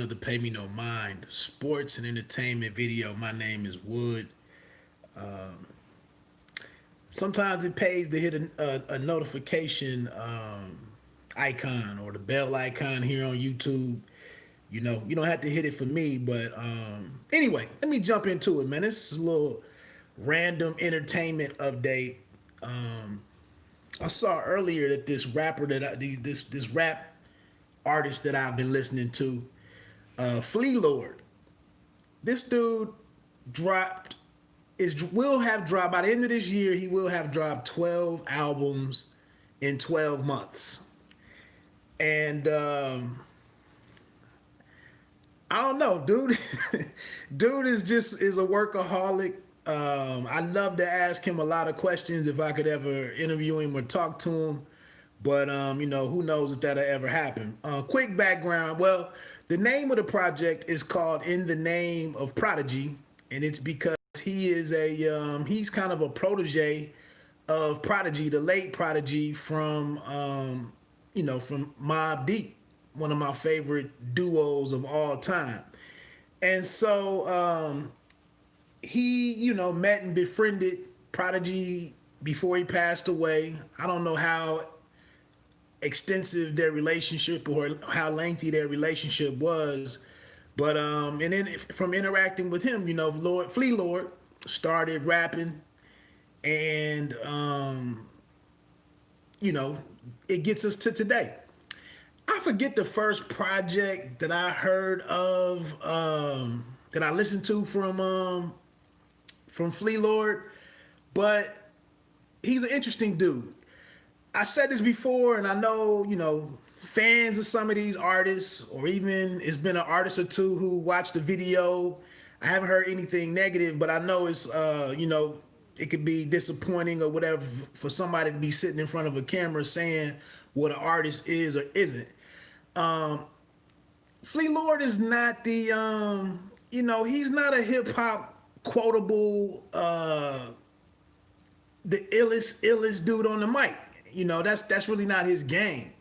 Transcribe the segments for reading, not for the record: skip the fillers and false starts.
another Pay Me No Mind sports and entertainment video. My name is Wood. Sometimes it pays to hit a notification icon or the bell icon here on YouTube. You don't have to hit it for me, but anyway, let me jump into it, man. This is a little random entertainment update. Um, I saw earlier that this rapper this rap artist that I've been listening to, Flea Lord. This dude dropped is will have dropped by the end of this year. He will have dropped 12 albums in 12 months, and I don't know, dude. Dude is a workaholic. I'd love to ask him a lot of questions if I could ever interview him or talk to him. But who knows if that'll ever happen. Quick background. Well, the name of the project is called In the Name of Prodigy, and it's because he's kind of a protege of Prodigy, the late Prodigy from Mobb Deep, one of my favorite duos of all time. And so he, met and befriended Prodigy before he passed away. I don't know how extensive their relationship or how lengthy their relationship was, but and then from interacting with him, Flea Lord started rapping, and it gets us to today. I forget the first project that I heard of, that I listened to from Flea Lord, but he's an interesting dude. I said this before, and I know, fans of some of these artists, or even it's been an artist or two who watched the video. I haven't heard anything negative, but I know it's, it could be disappointing or whatever for somebody to be sitting in front of a camera saying what an artist is or isn't. Flea Lord is not the, he's not a hip hop quotable, the illest dude on the mic. That's really not his game.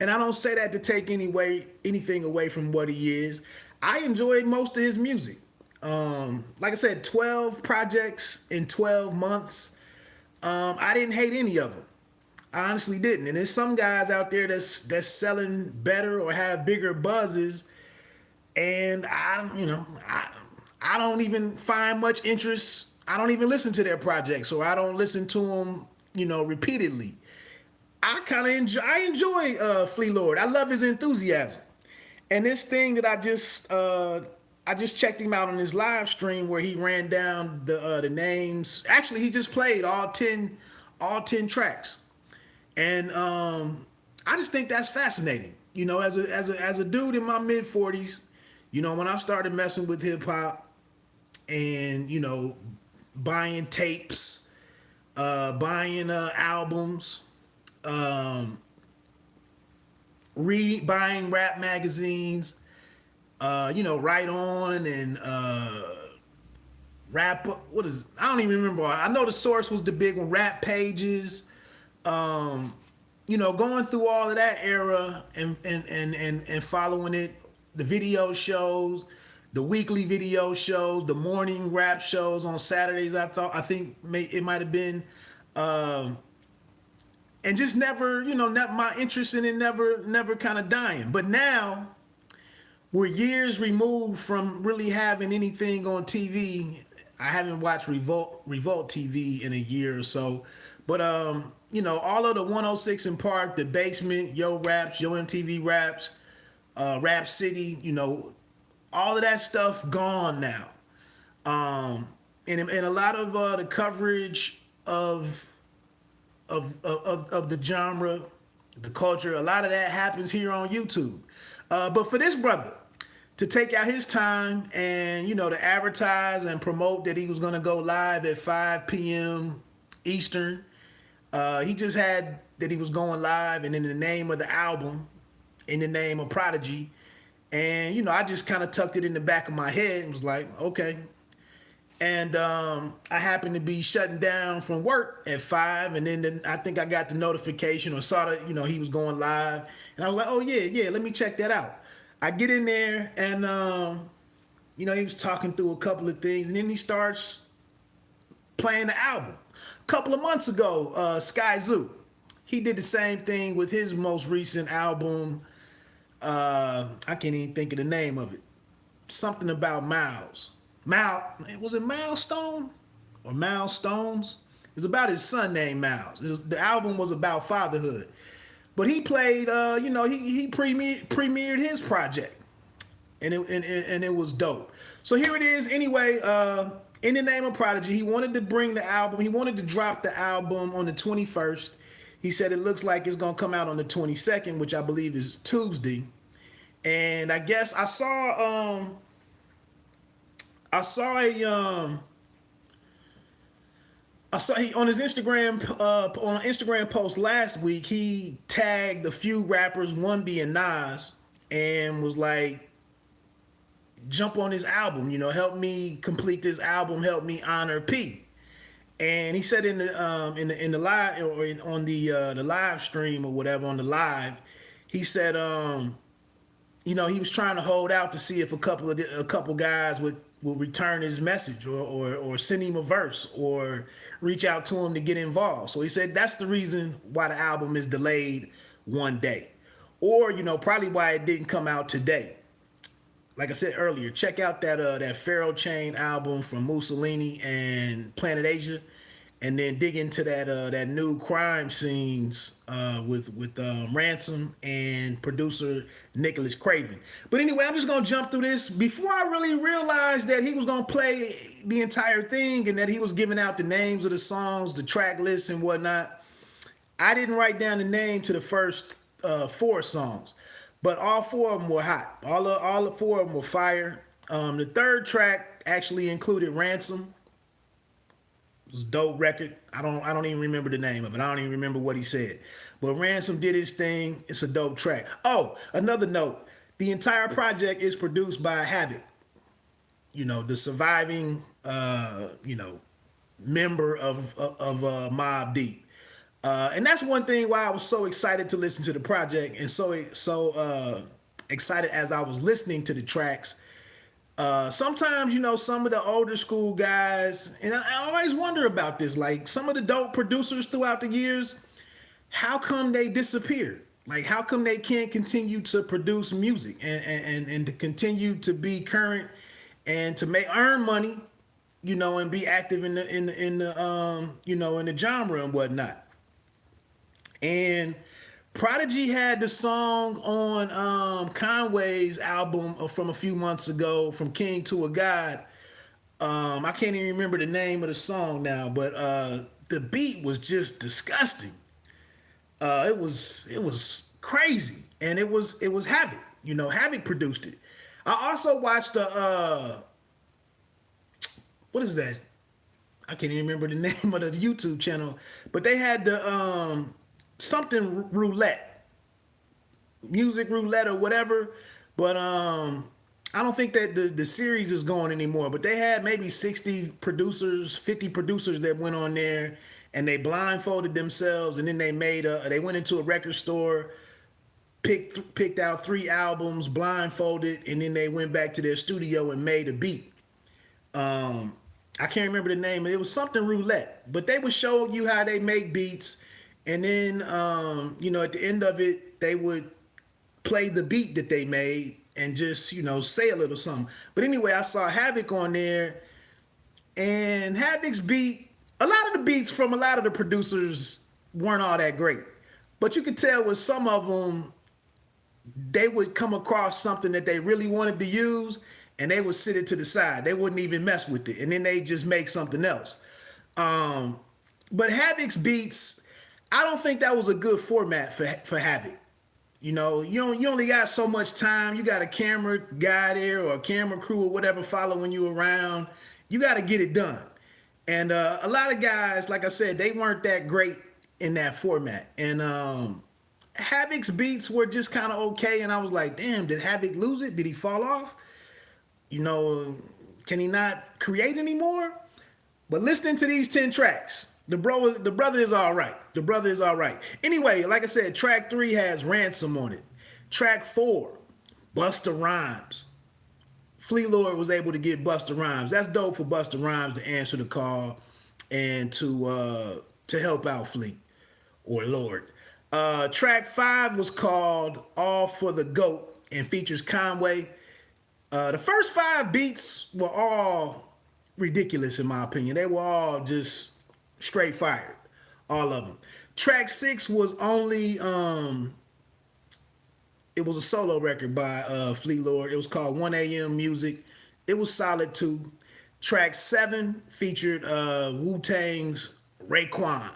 And I don't say that to take anything away from what he is. I enjoyed most of his music. Like I said, 12 projects in 12 months. I didn't hate any of them. I honestly didn't. And there's some guys out there that's selling better or have bigger buzzes, and I don't even find much interest. I don't even listen to their projects, or I don't listen to them, repeatedly. I enjoy Flea Lord. I love his enthusiasm. And this thing that I just checked him out on his live stream where he ran down the names. Actually, he just played all 10 tracks. And I just think that's fascinating. As a dude in my mid 40s, when I started messing with hip hop and buying tapes, buying albums, buying rap magazines, Right On and rap. What is? I don't even remember. I know The Source was the big one. Rap Pages. Going through all of that era and following it, the video shows, the weekly video shows, the morning rap shows on Saturdays. I think it might have been, and just never, my interest in it never kind of dying. But now we're years removed from really having anything on TV. I haven't watched Revolt TV in a year or so, but all of the 106 in Park, the Basement, Yo Raps, Yo MTV Raps, Rap City, all of that stuff gone now. And a lot of the coverage of the genre, the culture, a lot of that happens here on YouTube. But for this brother to take out his time and, to advertise and promote that he was going to go live at 5 p.m. Eastern, he just had that he was going live, and in the name of the album, in the name of Prodigy. And, I just kind of tucked it in the back of my head and was like, okay. And I happened to be shutting down from work at 5, and then I think I got the notification or saw that, he was going live. And I was like, oh, yeah, let me check that out. I get in there and he was talking through a couple of things, and then he starts playing the album. A couple of months ago, Sky Zoo, he did the same thing with his most recent album. I can't even think of the name of it. Something about Miles. Was it Milestone or Milestones? It's about his son named Miles. The album was about fatherhood, but he played. He premiered his project, and it was dope. So here it is. Anyway, in the name of Prodigy, he wanted to bring the album. He wanted to drop the album on the 21st. He said it looks like it's gonna come out on the 22nd, which I believe is Tuesday. And I guess I saw he on his Instagram post last week, he tagged a few rappers, one being Nas, and was like, jump on this album, help me complete this album, help me honor P. And he said in the live, or on the live stream or whatever, on the live, he said he was trying to hold out to see if a couple guys would return his message or send him a verse or reach out to him to get involved. So he said that's the reason why the album is delayed one day, or probably why it didn't come out today. Like I said earlier, check out that Pharaoh Chain album from Mussolini and Planet Asia, and then dig into that new crime scenes with Ransom and producer Nicholas Craven. But anyway, I'm just gonna jump through this. Before I really realized that he was gonna play the entire thing and that he was giving out the names of the songs, the track lists and whatnot, I didn't write down the name to the first 4 songs. But all 4 of them were hot. All the 4 of them were fire. The third track actually included Ransom. It was a dope record. I don't even remember the name of it. I don't even remember what he said. But Ransom did his thing. It's a dope track. Oh, another note. The entire project is produced by Havoc. The surviving member of Mobb Deep. And that's one thing why I was so excited to listen to the project, and so excited as I was listening to the tracks. Sometimes, some of the older school guys, and I always wonder about this, like some of the dope producers throughout the years, how come they disappeared? Like, how come they can't continue to produce music and to continue to be current and to earn money, and be active in the genre and whatnot? And Prodigy had the song on Conway's album from a few months ago, From King to a God. I can't even remember the name of the song now, but the beat was just disgusting. It was crazy, and it was Havoc. Havoc produced it. I also watched what is that? I can't even remember the name of the YouTube channel, but they had the something roulette, music roulette or whatever, but I don't think that the series is going anymore. But they had maybe 60 producers, 50 producers that went on there, and they themselves, and then they went into a record store, picked out 3 albums, blindfolded, and then they went back to their studio and made a beat. I can't remember the name. It was something roulette, but they would show you how they make beats. And then, at the end of it, they would play the beat that they made and just, say a little something. But anyway, I saw Havoc on there, and Havoc's beat, a lot of the beats from a lot of the producers weren't all that great. But you could tell with some of them, they would come across something that they really wanted to use, and they would sit it to the side. They wouldn't even mess with it. And then they just make something else. But Havoc's beats, I don't think that was a good format for Havoc. You only got so much time. You got a camera guy there or a camera crew or whatever following you around. You got to get it done. And a lot of guys, like I said, they weren't that great in that format. And Havoc's beats were just kind of okay. And I was like, damn, did Havoc lose it? Did he fall off? Can he not create anymore? But listening to these 10 tracks, the brother is all right. The brother is all right. Anyway, like I said, track 3 has Ransom on it. Track 4, Busta Rhymes. Flea Lord was able to get Busta Rhymes. That's dope for Busta Rhymes to answer the call and to help out Flea or Lord. Track 5 was called All for the Goat and features Conway. The first 5 beats were all ridiculous in my opinion. They were all just straight fired, all of them. Track 6 was only it was a solo record by Flea Lord. It was called 1 a.m. Music. It was solid too. Track 7 featured Wu-Tang's Raekwon.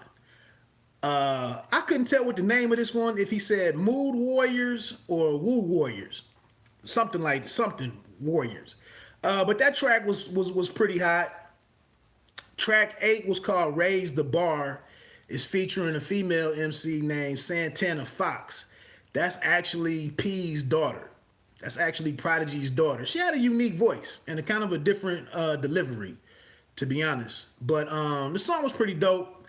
I couldn't tell what the name of this one, if he said Mood Warriors or Woo Warriors. Something Warriors. But that track was pretty hot. Track 8 was called Raise the Bar. It's featuring a female MC named Santana Fox. That's actually P's daughter. That's actually Prodigy's daughter. She had a unique voice and a kind of a different delivery, to be honest. But the song was pretty dope.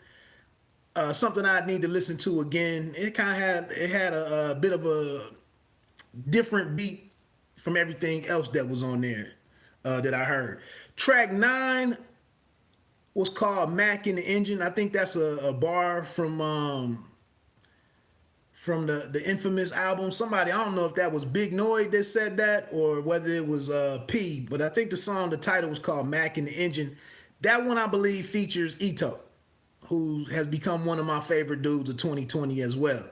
Something I'd need to listen to again. It had a bit of a different beat from everything else that was on there that I heard. Track 9 was called Mac in the Engine. I think that's a bar from the infamous album. Somebody, I don't know if that was Big Noid that said that or whether it was P, but I think the title was called Mac in the Engine. That one, I believe, features Ito, who has become one of my favorite dudes of 2020 as well.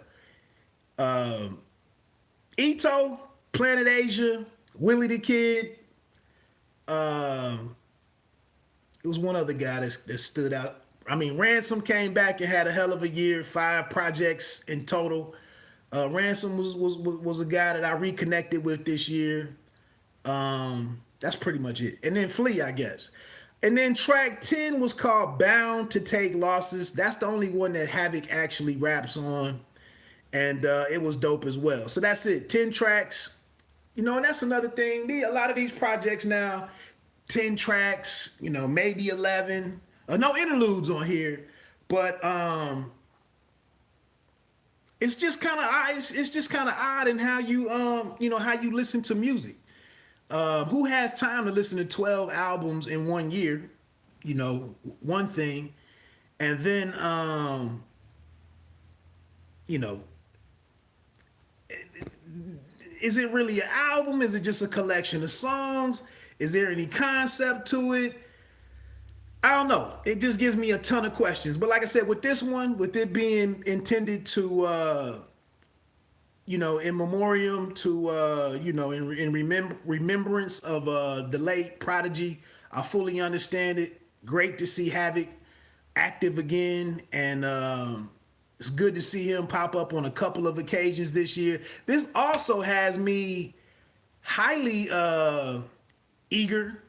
Ito, Planet Asia, Willie the Kid. It was one other guy that stood out. I mean, Ransom came back and had a hell of a year, 5 projects in total. Ransom was a guy that I reconnected with this year. That's pretty much it. And then Flea, I guess. And then track 10 was called Bound to Take Losses. That's the only one that Havoc actually raps on. And it was dope as well. So that's it. 10 tracks. You know, and that's another thing. A lot of these projects now, 10 tracks, you know, maybe 11. No interludes on here. But it's just kind of odd in how you how you listen to music. Who has time to listen to 12 albums in 1 year? You know, one thing. And then you know, is it really an album? Is it just a collection of songs? Is there any concept to it? I don't know. It just gives me a ton of questions. But like I said, with this one, with it being intended to, in memoriam to, in remembrance of the late Prodigy, I fully understand it. Great to see Havoc active again. And it's good to see him pop up on a couple of occasions this year. This also has me highly eager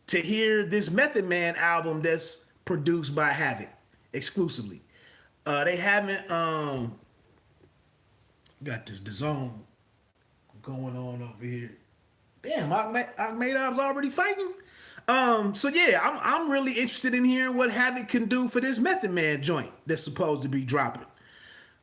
to hear this Method Man album that's produced by Havoc exclusively. They haven't got this DAZN going on over here. Damn, Ahmedov's already fighting. So yeah, I'm really interested in hearing what Havoc can do for this Method Man joint that's supposed to be dropping.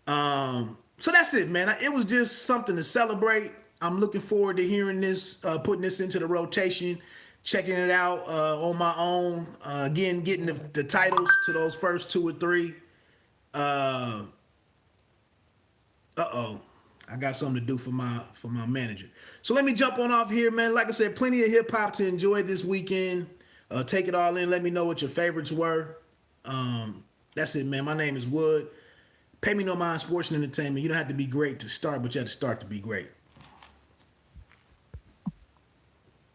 So that's it, man. It was just something to celebrate. I'm looking forward to hearing this, putting this into the rotation, checking it out on my own. Again, getting the titles to those first 2 or 3. I got something to do for my manager. So let me jump on off here, man. Like I said, plenty of hip hop to enjoy this weekend. Take it all in. Let me know what your favorites were. That's it, man. My name is Wood. Pay me no mind, sports and entertainment. You don't have to be great to start, but you have to start to be great.